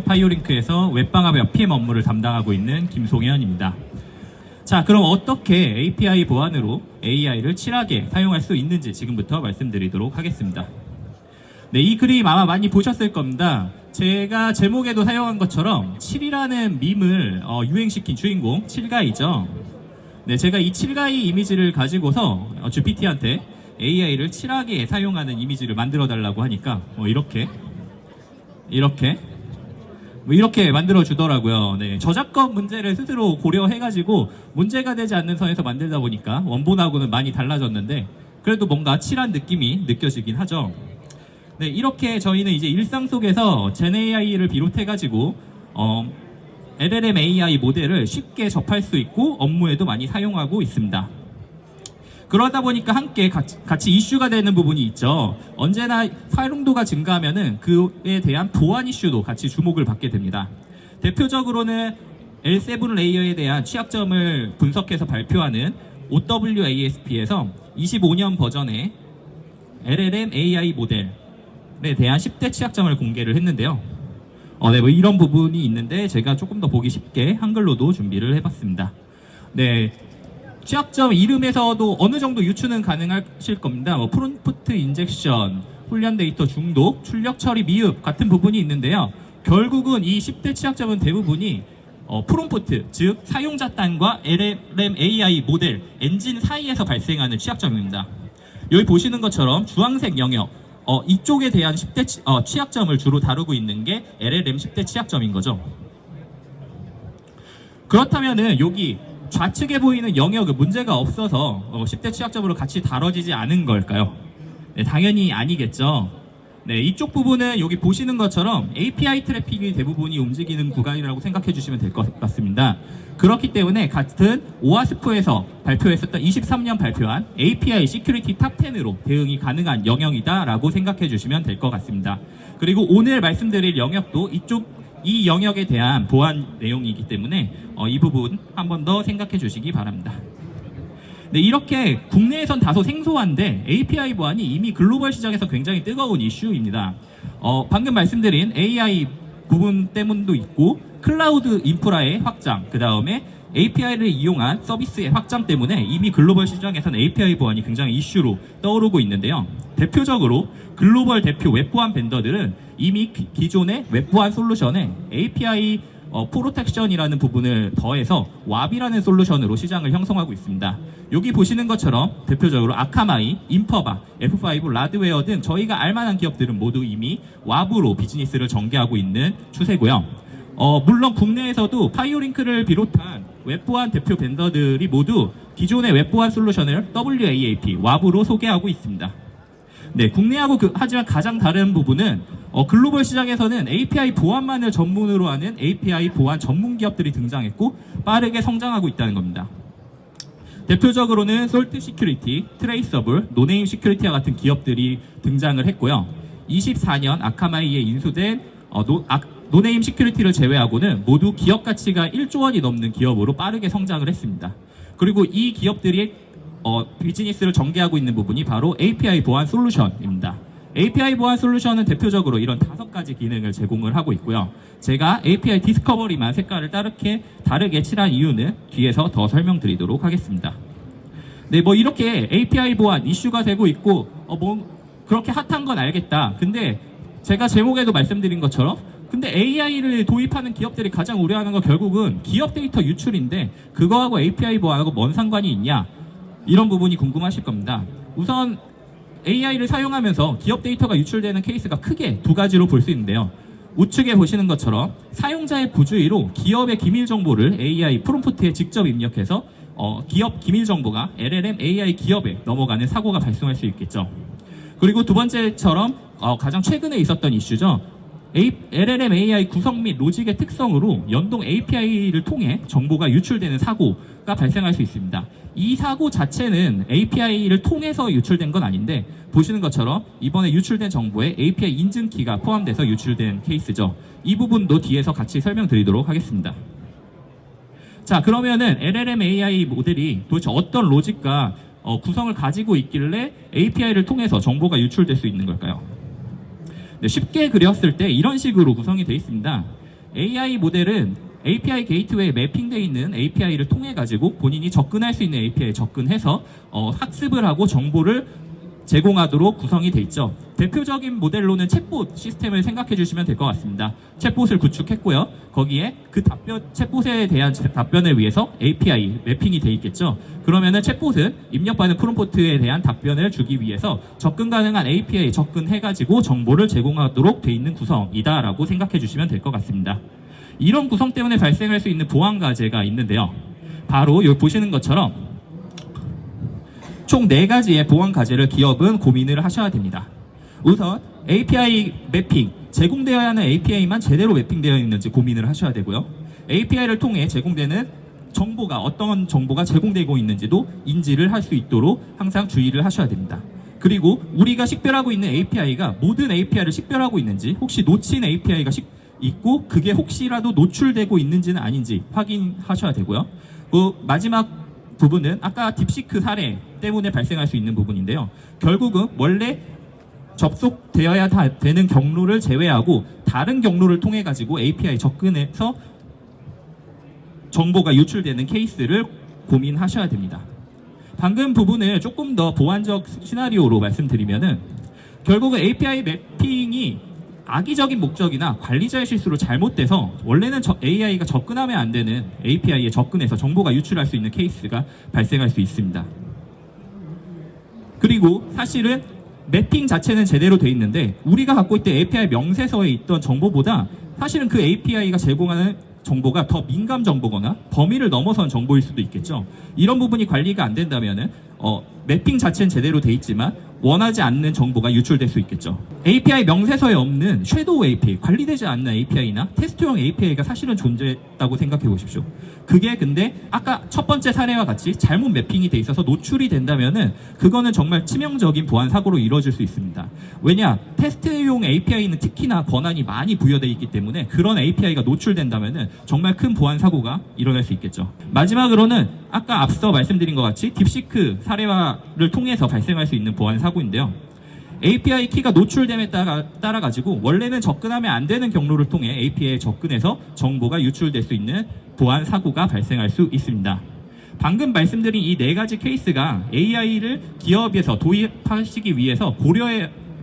파이오링크에서 웹방화벽 PM 업무를 담당하고 있는 김송현입니다. 자, 그럼 어떻게 API 보안으로 AI를 칠하게 사용할 수 있는지 지금부터 말씀드리도록 하겠습니다. 네, 이 그림 아마 많이 보셨을 겁니다. 제가 제목에도 사용한 것처럼 7이라는 밈을 유행시킨 주인공 7가이죠. 네, 제가 이 7가이 이미지를 가지고서 GPT한테 AI를 칠하게 사용하는 이미지를 만들어 달라고 하니까 이렇게 만들어 주더라고요. 네, 저작권 문제를 스스로 고려해가지고 문제가 되지 않는 선에서 만들다 보니까 원본하고는 많이 달라졌는데 그래도 뭔가 칠한 느낌이 느껴지긴 하죠. 네, 이렇게 저희는 이제 일상 속에서 GenAI를 비롯해가지고 LLM AI 모델을 쉽게 접할 수 있고 업무에도 많이 사용하고 있습니다. 그러다 보니까 함께 같이 이슈가 되는 부분이 있죠. 언제나 활용도가 증가하면은 그에 대한 보안 이슈도 같이 주목을 받게 됩니다. 대표적으로는 L7 레이어에 대한 취약점을 분석해서 발표하는 OWASP에서 25년 버전의 LLM AI 모델에 대한 10대 취약점을 공개를 했는데요. 네, 뭐 이런 부분이 있는데 제가 조금 더 보기 쉽게 한글로도 준비를 해봤습니다. 네. 취약점 이름에서도 어느 정도 유추는 가능하실 겁니다. 뭐 프롬프트 인젝션, 훈련 데이터 중독, 출력 처리 미흡 같은 부분이 있는데요. 결국은 이 10대 취약점은 대부분이 프롬프트, 즉 사용자 단과 LLM AI 모델, 엔진 사이에서 발생하는 취약점입니다. 여기 보시는 것처럼 주황색 영역, 이쪽에 대한 10대 취약점을 주로 다루고 있는 게 LLM 10대 취약점인 거죠. 그렇다면은 여기 좌측에 보이는 영역은 문제가 없어서 10대 취약점으로 같이 다뤄지지 않은 걸까요? 네, 당연히 아니겠죠. 네, 이쪽 부분은 여기 보시는 것처럼 API 트래픽이 대부분이 움직이는 구간이라고 생각해 주시면 될 것 같습니다. 그렇기 때문에 같은 오아스프에서 발표했었던 23년 발표한 API 시큐리티 탑 10으로 대응이 가능한 영역이다라고 생각해 주시면 될 것 같습니다. 그리고 오늘 말씀드릴 영역도 이 영역에 대한 보안 내용이기 때문에 이 부분 한 번 더 생각해 주시기 바랍니다. 네, 이렇게 국내에선 다소 생소한데 API 보안이 이미 글로벌 시장에서 굉장히 뜨거운 이슈입니다. 방금 말씀드린 AI 부분 때문도 있고 클라우드 인프라의 확장, 그 다음에 API를 이용한 서비스의 확장 때문에 이미 글로벌 시장에서는 API 보안이 굉장히 이슈로 떠오르고 있는데요. 대표적으로 글로벌 대표 웹보안 벤더들은 이미 기존의 웹보안 솔루션에 API 프로텍션이라는 부분을 더해서 왑이라는 솔루션으로 시장을 형성하고 있습니다. 여기 보시는 것처럼 대표적으로 아카마이, 인퍼바, F5, 라드웨어 등 저희가 알만한 기업들은 모두 이미 왑으로 비즈니스를 전개하고 있는 추세고요. 물론 국내에서도 파이오링크를 비롯한 웹보안 대표 벤더들이 모두 기존의 웹보안 솔루션을 WAAP, 왑으로 소개하고 있습니다. 네, 국내하고 하지만 가장 다른 부분은 글로벌 시장에서는 API 보안만을 전문으로 하는 API 보안 전문 기업들이 등장했고 빠르게 성장하고 있다는 겁니다. 대표적으로는 솔트 시큐리티, 트레이서블, 노네임 시큐리티와 같은 기업들이 등장을 했고요. 24년 아카마이에 인수된 노네임 시큐리티를 제외하고는 모두 기업 가치가 1조 원이 넘는 기업으로 빠르게 성장을 했습니다. 그리고 이 기업들이 비즈니스를 전개하고 있는 부분이 바로 API 보안 솔루션입니다. API 보안 솔루션은 대표적으로 이런 5가지 기능을 제공을 하고 있고요. 제가 API 디스커버리만 색깔을 다르게 칠한 이유는 뒤에서 더 설명드리도록 하겠습니다. 네, 뭐 이렇게 API 보안 이슈가 되고 있고 그렇게 핫한 건 알겠다. 근데 제가 제목에도 말씀드린 것처럼 근데 AI를 도입하는 기업들이 가장 우려하는 건 결국은 기업 데이터 유출인데 그거하고 API 보안하고 뭔 상관이 있냐? 이런 부분이 궁금하실 겁니다. 우선 AI를 사용하면서 기업 데이터가 유출되는 케이스가 크게 2가지로 볼 수 있는데요. 우측에 보시는 것처럼 사용자의 부주의로 기업의 기밀 정보를 AI 프롬프트에 직접 입력해서 기업 기밀 정보가 LLM AI 기업에 넘어가는 사고가 발생할 수 있겠죠. 그리고 두 번째처럼 가장 최근에 있었던 이슈죠. LLM AI 구성 및 로직의 특성으로 연동 API를 통해 정보가 유출되는 사고가 발생할 수 있습니다. 이 사고 자체는 API를 통해서 유출된 건 아닌데 보시는 것처럼 이번에 유출된 정보에 API 인증키가 포함돼서 유출된 케이스죠. 이 부분도 뒤에서 같이 설명드리도록 하겠습니다. 자, 그러면은 LLM AI 모델이 도대체 어떤 로직과 구성을 가지고 있길래 API를 통해서 정보가 유출될 수 있는 걸까요? 네, 쉽게 그렸을 때 이런 식으로 구성이 되어 있습니다. AI 모델은 API 게이트웨이에 매핑되어 있는 API를 통해 가지고 본인이 접근할 수 있는 API에 접근해서 학습을 하고 정보를 제공하도록 구성이 돼 있죠. 대표적인 모델로는 챗봇 시스템을 생각해 주시면 될 것 같습니다. 챗봇을 구축했고요. 거기에 그 챗봇에 대한 답변을 위해서 API 매핑이 돼 있겠죠. 그러면은 챗봇은 입력받은 프롬프트에 대한 답변을 주기 위해서 접근 가능한 API에 접근해 가지고 정보를 제공하도록 돼 있는 구성이다라고 생각해 주시면 될 것 같습니다. 이런 구성 때문에 발생할 수 있는 보안 과제가 있는데요. 바로 여기 보시는 것처럼 총 4가지의 보안 과제를 기업은 고민을 하셔야 됩니다. 우선 API 매핑, 제공되어야 하는 API만 제대로 매핑되어 있는지 고민을 하셔야 되고요. API를 통해 제공되는 정보가 어떤 정보가 제공되고 있는지도 인지를 할 수 있도록 항상 주의를 하셔야 됩니다. 그리고 우리가 식별하고 있는 API가 모든 API를 식별하고 있는지, 혹시 놓친 API가 있고 그게 혹시라도 노출되고 있는지는 아닌지 확인하셔야 되고요. 마지막 부분은 아까 딥시크 사례 때문에 발생할 수 있는 부분인데요. 결국은 원래 접속되어야 되는 경로를 제외하고 다른 경로를 통해 가지고 API 접근해서 정보가 유출되는 케이스를 고민하셔야 됩니다. 방금 부분을 조금 더 보완적 시나리오로 말씀드리면은 결국은 API 매핑이 악의적인 목적이나 관리자의 실수로 잘못돼서 원래는 AI가 접근하면 안 되는 API에 접근해서 정보가 유출할 수 있는 케이스가 발생할 수 있습니다. 그리고 사실은 매핑 자체는 제대로 돼 있는데 우리가 갖고 있던 API 명세서에 있던 정보보다 사실은 그 API가 제공하는 정보가 더 민감 정보거나 범위를 넘어선 정보일 수도 있겠죠. 이런 부분이 관리가 안 된다면은 매핑 자체는 제대로 돼 있지만 원하지 않는 정보가 유출될 수 있겠죠. API 명세서에 없는 섀도우 API, 관리되지 않는 API나 테스트용 API가 사실은 존재했다고 생각해 보십시오. 그게 근데 아까 첫 번째 사례와 같이 잘못 매핑이 돼 있어서 노출이 된다면은 그거는 정말 치명적인 보안 사고로 이루어질 수 있습니다. 왜냐? 테스트용 API는 특히나 권한이 많이 부여되어 있기 때문에 그런 API가 노출된다면은 정말 큰 보안 사고가 일어날 수 있겠죠. 마지막으로는 아까 앞서 말씀드린 것 같이 딥시크 사례를 통해서 발생할 수 있는 보안 사고인데요. API 키가 노출됨에 따라 가지고 원래는 접근하면 안 되는 경로를 통해 API에 접근해서 정보가 유출될 수 있는 보안 사고가 발생할 수 있습니다. 방금 말씀드린 이 4가지 케이스가 AI를 기업에서 도입하시기 위해서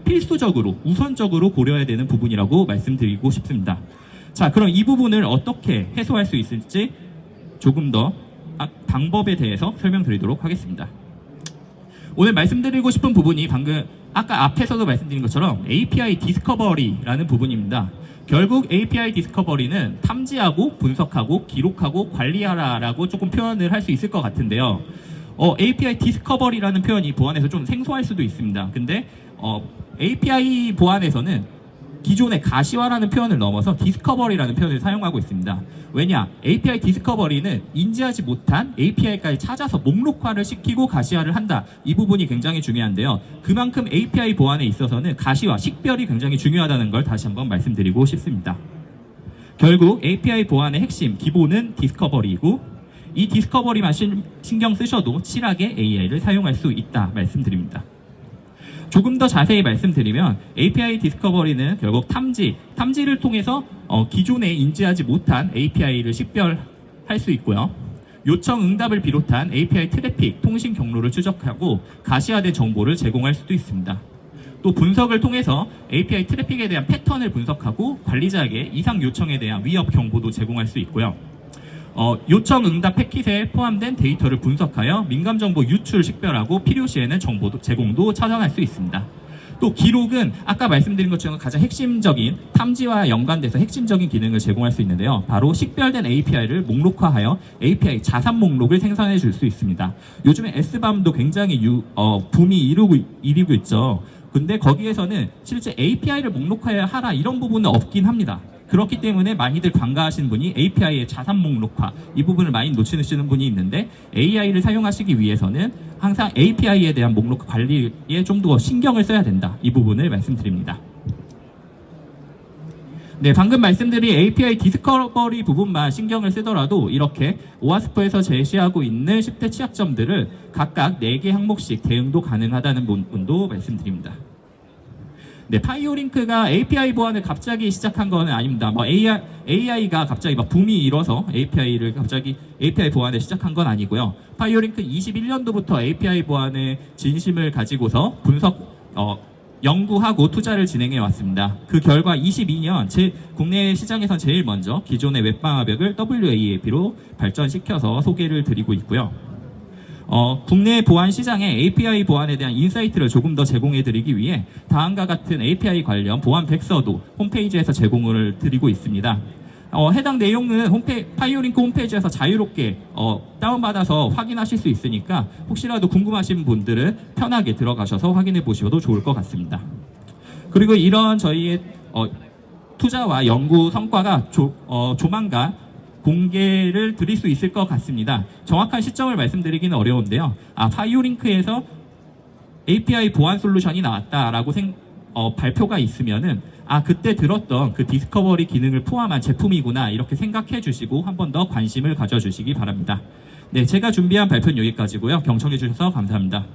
필수적으로 우선적으로 고려해야 되는 부분이라고 말씀드리고 싶습니다. 자, 그럼 이 부분을 어떻게 해소할 수 있을지 조금 더 방법에 대해서 설명드리도록 하겠습니다. 오늘 말씀드리고 싶은 부분이 방금 아까 앞에서도 말씀드린 것처럼 API 디스커버리라는 부분입니다. 결국 API 디스커버리는 탐지하고 분석하고 기록하고 관리하라라고 조금 표현을 할 수 있을 것 같은데요. API 디스커버리라는 표현이 보안에서 좀 생소할 수도 있습니다. 근데 API 보안에서는 기존의 가시화라는 표현을 넘어서 디스커버리라는 표현을 사용하고 있습니다. 왜냐? API 디스커버리는 인지하지 못한 API까지 찾아서 목록화를 시키고 가시화를 한다. 이 부분이 굉장히 중요한데요. 그만큼 API 보안에 있어서는 가시화, 식별이 굉장히 중요하다는 걸 다시 한번 말씀드리고 싶습니다. 결국 API 보안의 핵심, 기본은 디스커버리이고 이 디스커버리만 신경 쓰셔도 칠하게 AI를 사용할 수 있다 말씀드립니다. 조금 더 자세히 말씀드리면 API 디스커버리는 결국 탐지를 통해서 기존에 인지하지 못한 API를 식별할 수 있고요. 요청 응답을 비롯한 API 트래픽, 통신 경로를 추적하고 가시화된 정보를 제공할 수도 있습니다. 또 분석을 통해서 API 트래픽에 대한 패턴을 분석하고 관리자에게 이상 요청에 대한 위협 경보도 제공할 수 있고요. 요청 응답 패킷에 포함된 데이터를 분석하여 민감 정보 유출 식별하고 필요시에는 정보도 제공도 차단할 수 있습니다. 또 기록은 아까 말씀드린 것처럼 가장 핵심적인 탐지와 연관돼서 핵심적인 기능을 제공할 수 있는데요. 바로 식별된 API를 목록화하여 API 자산 목록을 생산해 줄 수 있습니다. 요즘에 S밤도 굉장히 붐이 이루고 있죠. 근데 거기에서는 실제 API를 목록화해야 하라 이런 부분은 없긴 합니다. 그렇기 때문에 많이들 관가하시는 분이 API의 자산 목록화 이 부분을 많이 놓치시는 분이 있는데 AI를 사용하시기 위해서는 항상 API에 대한 목록 관리에 좀 더 신경을 써야 된다. 이 부분을 말씀드립니다. 네, 방금 말씀드린 API 디스커버리 부분만 신경을 쓰더라도 이렇게 오아스프에서 제시하고 있는 10대 취약점들을 각각 4개 항목씩 대응도 가능하다는 부분도 말씀드립니다. 네, 파이오링크가 API 보안을 갑자기 시작한 건 아닙니다. 뭐 AI가 갑자기 막 붐이 일어서 API 보안을 시작한 건 아니고요. 파이오링크 21년도부터 API 보안의 진심을 가지고서 연구하고 투자를 진행해 왔습니다. 그 결과 22년 국내 시장에선 제일 먼저 기존의 웹방화벽을 WAAP로 발전시켜서 소개를 드리고 있고요. 국내 보안 시장에 API 보안에 대한 인사이트를 조금 더 제공해 드리기 위해 다음과 같은 API 관련 보안 백서도 홈페이지에서 제공을 드리고 있습니다. 해당 내용은 파이오링크 홈페이지에서 자유롭게 다운받아서 확인하실 수 있으니까 혹시라도 궁금하신 분들은 편하게 들어가셔서 확인해 보셔도 좋을 것 같습니다. 그리고 이런 저희의 투자와 연구 성과가 조만간 공개를 드릴 수 있을 것 같습니다. 정확한 시점을 말씀드리기는 어려운데요. 파이오링크에서 API 보안 솔루션이 나왔다라고 발표가 있으면은 그때 들었던 그 디스커버리 기능을 포함한 제품이구나 이렇게 생각해 주시고 한 번 더 관심을 가져주시기 바랍니다. 네, 제가 준비한 발표는 여기까지고요. 경청해 주셔서 감사합니다.